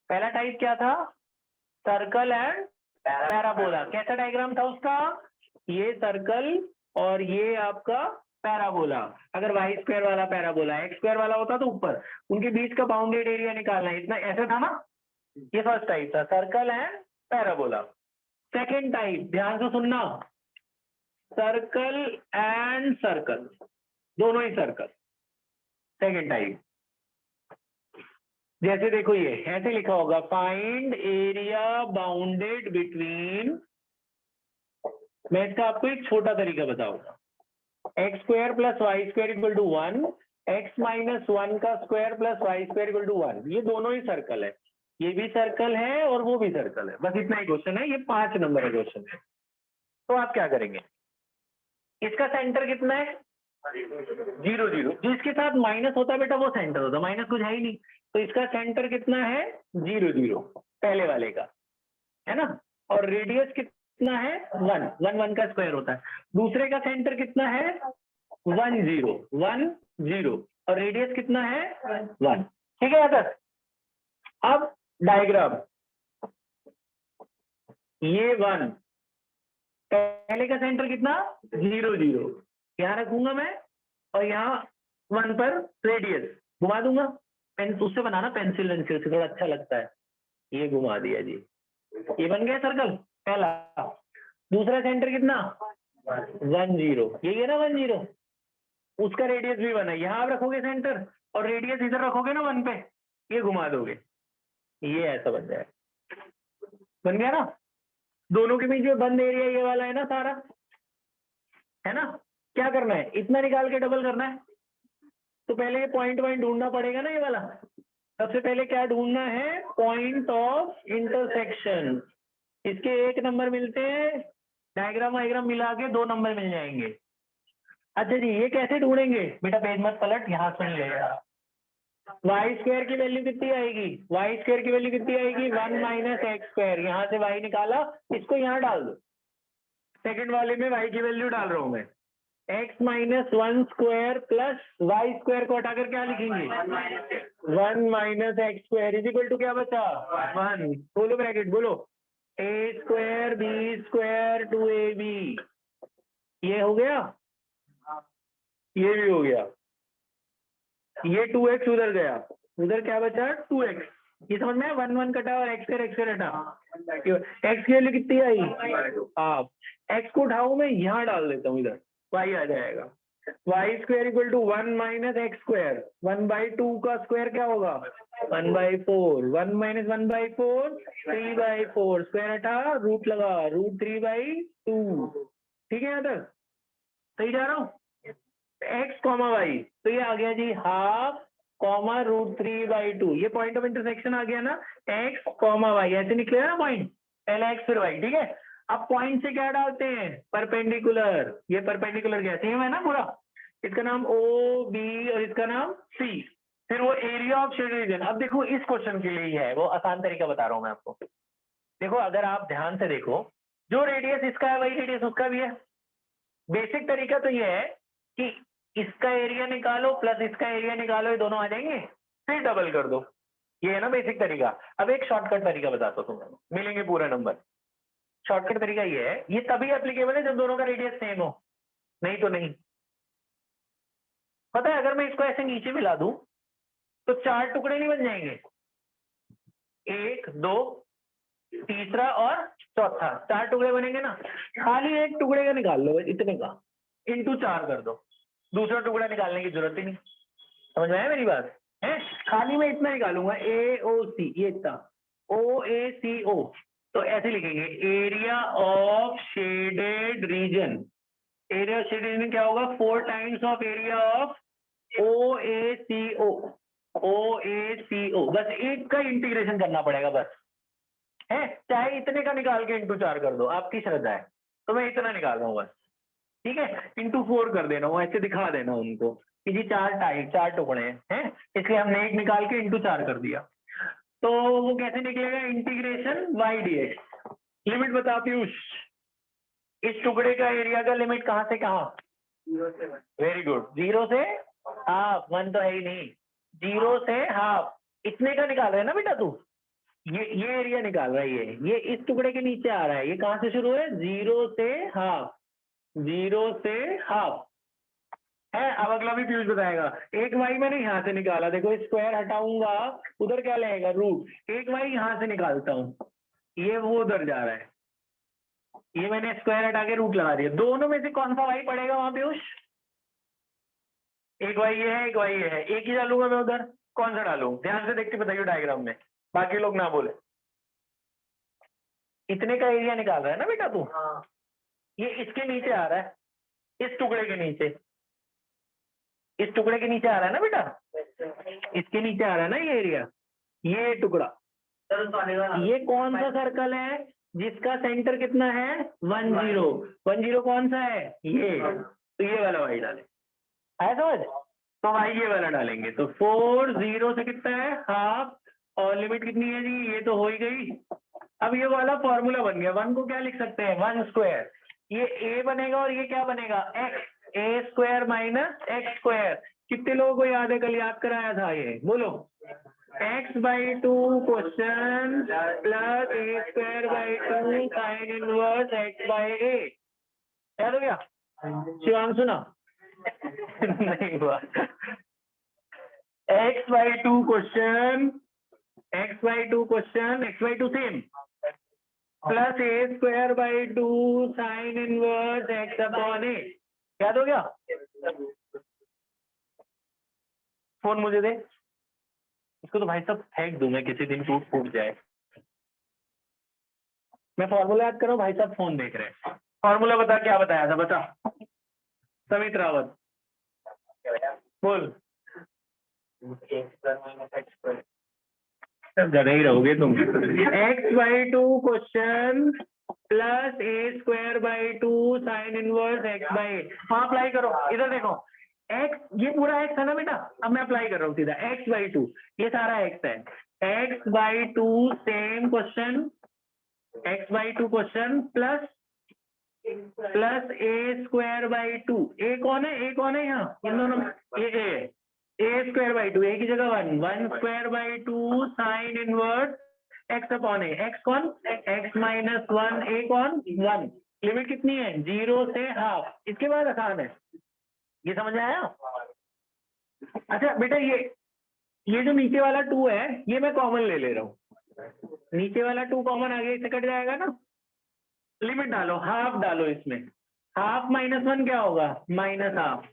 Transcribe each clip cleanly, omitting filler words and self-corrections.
पहला टाइप क्या था? Circle and parabola. कैसा डायग्राम था उसका? ये सर्कल और ये आपका पैराबोला। अगर वाई स्क्वायर वाला पैराबोला एक्स स्क्वायर वाला होता तो ऊपर, उनके बीच का बाउंडेड एरिया निकालना है, इतना ऐसा था ना। ये फर्स्ट टाइप था, circle and parabola. Second type, ध्यान से सुनना, सर्कल एंड सर्कल, दोनों ही सर्कल। सेकेंड टाइप, जैसे देखो ये ऐसे लिखा होगा, फाइंड एरिया बाउंडेड बिटवीन, मैं इसका आपको एक छोटा तरीका बताऊंगा, x square plus y square equal to 1, x minus 1 का square plus y square equal to 1। ये दोनों ही सर्कल है, ये भी सर्कल है और वो भी सर्कल है, बस इतना ही क्वेश्चन है। ये 5 नंबर का क्वेश्चन है। तो आप क्या करेंगे, इसका सेंटर कितना है? 0 0। जिसके साथ माइनस होता है बेटा वो सेंटर होता है, माइनस कुछ है ही नहीं, तो इसका सेंटर कितना है? 0 0, पहले वाले का, है ना। और रेडियस कितना है? 1 1 1 का स्क्वायर होता है। दूसरे का सेंटर कितना है? 1 0 1 0, और रेडियस कितना है? 1। ठीक है सर। अब डायग्राम, ये 1, पहले का सेंटर कितना? 0 0, यहाँ रखूंगा मैं, और यहाँ 1 पर रेडियस घुमा दूंगा। पेन उससे बनाना, पेंसिल वेंसिल से थोड़ा अच्छा लगता है। ये घुमा दिया जी, ये बन गया सर्कल पहला। दूसरा सेंटर कितना? 1 0, यही है ना 1 0, उसका रेडियस भी 1 है। यहाँ आप रखोगे सेंटर और रेडियस इधर रखोगे ना 1 पे, ये घुमा दोगे, ये ऐसा बन जाए, बन गया ना। दोनों के बीच में बंद एरिया ये वाला है ना सारा, है ना। क्या करना है, इतना निकाल के डबल करना है। तो पहले ये पॉइंट वाइंट ढूंढना पड़ेगा ना, ये वाला। सबसे पहले क्या ढूंढना है? Point of intersection. इसके 1 नंबर मिलते हैं, डायग्राम वायग्राम मिला के 2 नंबर मिल जाएंगे। अच्छा जी, ये कैसे ढूंढेंगे बेटा? पेज मत पलट, यहाँ सुन लेगा। वाई स्क्वायर की वैल्यू कितनी आएगी? वाई स्क्वायर की वैल्यू कितनी आएगी? 1 माइनस एक्स स्क्वायर। यहाँ से वाई निकाला, इसको यहाँ डाल दो। सेकंड वाले में वाई की वैल्यू डाल रहा हूं मैं, x minus 1 square plus y square को हटाकर क्या लिखेंगे? 1 minus x square is equal to क्या बचा? 1। बोलो ब्रैकेट, बोलो, ए स्क्वायर बी स्क्वायर 2ab। ये हो गया, ये भी हो गया। ये 2x उधर गया, उधर क्या बचा? 2x। ये समझ में? 1 1 कटा और x स्क्वायर हटा। x की वैल्यू कितनी आई? हाफ। x को उठाऊं मैं, यहाँ डाल देता हूँ, इधर y आ जाएगा। Y square equal to 1 minus x square, 1/2 का स्क्वायर क्या होगा? 1/4। 1 माइनस 1/4 3/4, स्क्वायर हटा, रूट लगा, √3/2। ठीक है यहाँ तक सही जा रहा हूँ? एक्स कॉमा वाई, तो ये आ गया जी हाफ कॉमा √3/2। ये पॉइंट ऑफ इंटरसेक्शन आ गया ना, एक्स कॉमा वाई। ऐसे निकलेगा ना पॉइंट, पहला एक्स फिर वाई। ठीक है, अब पॉइंट से क्या डालते हैं? परपेंडिकुलर। ये परपेंडिकुलर क्या सेम है ना पूरा, इसका नाम ओ बी और इसका नाम सी। फिर वो एरिया ऑफ शेड रीजन। अब देखो इस क्वेश्चन के लिए ही है, वो आसान तरीका बता रहा हूं मैं आपको। देखो अगर आप ध्यान से देखो, जो रेडियस इसका है वही रेडियस उसका भी है। बेसिक तरीका तो ये है कि इसका एरिया निकालो प्लस इसका एरिया निकालो, ये दोनों आ जाएंगे, फिर डबल कर दो। ये है ना बेसिक तरीका। अब एक शॉर्टकट तरीका बताता हूँ तुम्हें, मिलेंगे पूरा नंबर। शॉर्टकट तरीका ये है, ये तभी एप्लीकेबल है जब दोनों का रेडियस सेम हो, नहीं तो नहीं। पता है अगर मैं इसको ऐसे नीचे मिला दूं तो 4 टुकड़े नहीं बन जाएंगे? 1 2 तीसरा और चौथा, 4 टुकड़े बनेंगे ना। खाली एक टुकड़े का निकाल लो, इतने का, इंटू 4 कर दो, दूसरा टुकड़ा निकालने की जरूरत ही नहीं। समझ में आया मेरी बात है? खाली मैं इतना निकालूंगा, ए ओ सी, ये इतना OACO। तो ऐसे लिखेंगे, area of shaded region. Area of shaded region क्या होगा? 4 times of area of OACO। OACO, बस एक का इंटीग्रेशन करना पड़ेगा बस, है। चाहे इतने का निकाल के इंटू 4 कर दो, आपकी श्रद्धा है। तो मैं इतना निकाल रहा हूँ बस, ठीक है। इंटू 4 कर देना, वो ऐसे दिखा देना उनको कि जी 4 टुकड़े हैं, इसलिए हमने एक निकाल के इंटू 4 कर दिया। तो वो कैसे निकलेगा? Integration y dx। लिमिट बता पीयूष, इस टुकड़े का एरिया का लिमिट कहाँ से कहाँ? 0 से 1। वेरी गुड, 0 से हाफ, 1 तो है ही नहीं, 0 से हाफ। इतने का निकाल रहे हैं ना बेटा तू, ये एरिया निकाल रहा है, ये इस टुकड़े के नीचे आ रहा है। ये कहाँ से शुरू है? 0 से हाफ, 0 से हाफ है। अब अगला भी पीयूष बताएगा। एक वाई मैंने यहाँ से निकाला, देखो स्क्वायर हटाऊंगा उधर क्या लगेगा? रूट। एक वाई यहाँ से निकालता हूँ, ये वो उधर जा रहा है, ये मैंने स्क्वायर हटा के रूट लगा दिया। दोनों में से कौन सा वाई पड़ेगा वहां पीयूष? एक वाई ये है, एक वाई ये है, एक ही डालूंगा मैं उधर। कौन सा डालूं? ध्यान से देख के बताइए डायग्राम में, बाकी लोग ना बोले। इतने का एरिया निकाल रहा है ना बेटा तू? हाँ। ये इसके नीचे आ रहा है, इस टुकड़े के नीचे, इस टुकड़े के नीचे आ रहा है ना बेटा? इसके नीचे आ रहा है ना ये एरिया, ये टुकड़ा। ये कौन सा सर्कल है जिसका सेंटर कितना है? 1 0। 1 0 कौन सा है? ये। तो ये वाला वाई डाले, आया समझ? तो भाई ये वाला डालेंगे, तो 4 0 से कितना है? हाफ, और लिमिट कितनी है जी? ये तो हो ही गई। अब ये वाला फॉर्मूला बन गया। 1 को क्या लिख सकते हैं? 1 स्क्वायर। ये a बनेगा और ये क्या बनेगा? x। a square minus x square. कितने लोगों को याद है? कल याद कराया था ये, बोलो। x/2 question plus a square by 2 sine inverse x/a। याद हो गया? शिवांशु ना? नहीं हुआ। x/2 question, x/2 question, x/2 same, plus a square by 2 sine inverse x upon a. याद हो गया? फोन मुझे दे, इसको तो भाई साहब फेंक दूं मैं किसी दिन, टूट फूट जाए। मैं फॉर्मूला याद करो, भाई साहब फोन देख रहे हैं। फॉर्मूला बता, क्या बताया था बता समित रावत, बोल। ज्यादा ही रहोगे तुम। x/2 question plus a square by 2 sine inverse x/a। हाँ अप्लाई करो, इधर देखो x, ये पूरा x है ना बेटा? अब मैं अप्लाई कर रहा हूँ सीधा। x/2 ये सारा x है, x/2 same question, x/2 question plus a square by 2। ए कौन है? ए कौन है यहाँ? इन दोनों में ये ए स्क्वायर बाई 2, ए की जगह 1 square by 2 sine inverse x upon A. X कौन? x माइनस 1, ए कौन? 1। लिमिट कितनी है? 0 से हाफ। इसके बाद आसान है, ये समझ में आया? अच्छा बेटा ये जो नीचे वाला 2 है, ये मैं कॉमन ले रहा हूँ। नीचे वाला 2 कॉमन आगे से कट जाएगा ना। लिमिट डालो, हाफ डालो इसमें। हाफ माइनस 1 क्या होगा? Minus half.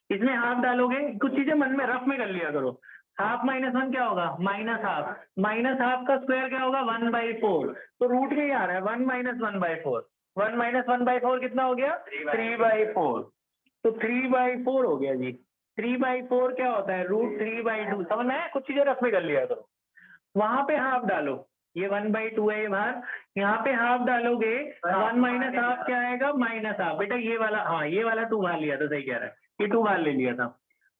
इसमें हाफ डालोगे, कुछ चीजें मन में रफ में कर लिया करो। हाफ माइनस 1 क्या होगा? Minus half. माइनस हाफ का स्क्वायर क्या होगा? 1/4। तो रूट में ही आ रहा है 1 माइनस 1/4। 1 माइनस 1/4 कितना हो गया? 3/4। तो 3/4 हो गया जी। 3/4 क्या होता है? √3/2। समझ में आया? कुछ चीजें रफ में कर लिया करो। वहां पे हाफ डालो, ये 1/2 है ये बाहर, यहाँ पे हाफ डालोगे, 1 माइनस हाफ क्या आएगा? Minus half. बेटा ये वाला, हाँ ये वाला 2 बाहर लिया था, सही कह रहा है, ये 2 बाहर ले लिया था।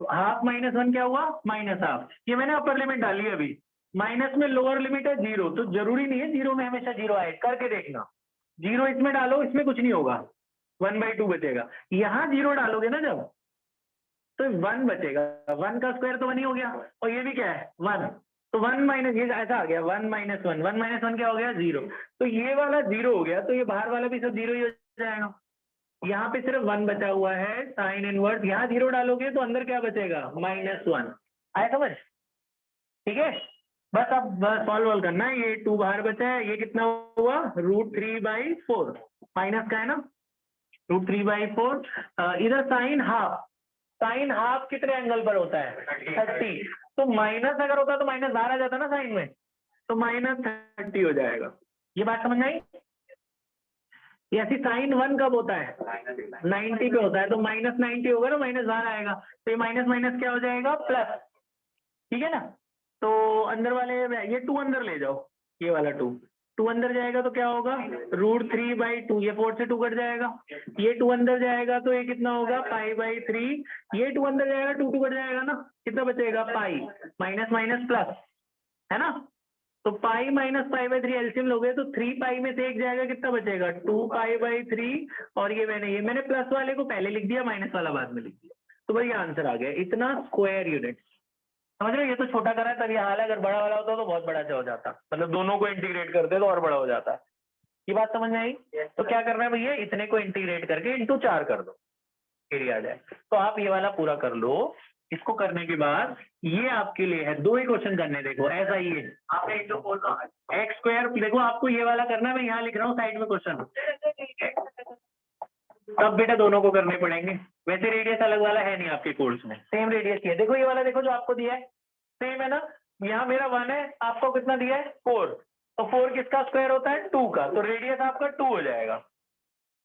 तो हाफ माइनस 1 क्या हुआ? Minus half. ये मैंने अपर लिमिट डाली है अभी। माइनस में लोअर लिमिट है 0, तो जरूरी नहीं है 0 में हमेशा 0 आए, करके देखना। 0 इसमें डालो, इसमें कुछ नहीं होगा, 1/2 बचेगा। यहाँ 0 डालोगे ना जब, तो 1 बचेगा। 1 का स्क्वायर तो 1 ही हो गया, और ये भी क्या है? 1। तो 1 माइनस, ये ऐसा आ गया 1 माइनस 1। 1 माइनस 1 क्या हो गया? 0। तो ये वाला 0 हो गया, तो ये बाहर वाला भी सब 0 ही हो जाएगा। यहाँ पे सिर्फ 1 बचा हुआ है, साइन इनवर्स। यहाँ 0 डालोगे तो अंदर क्या बचेगा? -1। आया समझ? ठीक है, बस अब सॉल्व करना है। ये 2 बाहर बचा है, ये कितना हुआ? √3/4। माइनस का है ना, √3/4। इधर साइन हाफ, साइन हाफ कितने एंगल पर होता है? 30। तो माइनस अगर होता तो माइनस बाहर आ जाता ना साइन में, तो -30 हो जाएगा। ये बात समझ आई? ऐसी साइन 1 कब होता है? 90 पे होता है, तो -90 होगा ना, माइनस बाहर आएगा, तो ये माइनस माइनस क्या हो जाएगा? प्लस। ठीक है ना? तो अंदर वाले ये 2 अंदर ले जाओ, ये वाला 2 अंदर जाएगा तो क्या होगा? √3/2। ये 4 से 2 कट जाएगा, ये 2 अंदर जाएगा तो ये कितना होगा? π/3। ये 2 अंदर जाएगा, 2 कट जाएगा ना, कितना बचेगा? पाई। माइनस माइनस प्लस है ना, तो पाई माइनस π/3 एलसीएम लोगे तो 3π में से एक जाएगा, कितना बचेगा? 2π/3। और ये मैंने प्लस वाले को पहले लिख दिया, माइनस वाला बाद में लिख दिया, तो भाई आंसर आ गया। इतना स्क्वायर यूनिट। समझ रहे हो, ये तो छोटा कर रहा है तभी हाल है, अगर बड़ा वाला होता तो बहुत बड़ा हो जाता, मतलब दोनों को इंटीग्रेट करते तो और बड़ा हो जाता। ये बात समझ में आई? तो क्या करना है भैया, इतने को इंटीग्रेट करके इंटू 4 कर दो, एरिया आ जाए। तो आप ये वाला पूरा कर लो। इसको करने के बाद ये आपके लिए है, 2 ही क्वेश्चन करने, देखो ऐसा ही है, आपने इंटू 4 का एक्स स्क्वायर, देखो आपको ये वाला करना है, मैं यहाँ लिख रहा हूँ साइड में क्वेश्चन, तब बेटा दोनों को करने पड़ेंगे। वैसे रेडियस अलग वाला है नहीं आपके कोर्स में, सेम रेडियस ही है। देखो ये वाला देखो जो आपको दिया है सेम है ना, यहाँ मेरा 1 है, आपको कितना दिया है 4, तो 4 किसका स्क्वायर होता है 2 का, तो रेडियस आपका 2 हो जाएगा।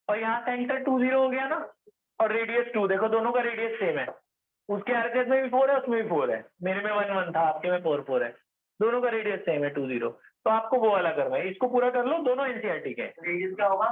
और यहाँ सेंटर 2 0 हो गया ना, और रेडियस 2, देखो दोनों का रेडियस सेम है, उसके आरकेस में भी 4 है, उसमें भी 4 है, मेरे में 1 1 था, आपके में 4 4 है, दोनों का रेडियस सेम है 2 0। तो आपको वो वाला करना है, इसको पूरा कर लो, दोनों एनसीईआरटी के। रेडियस क्या होगा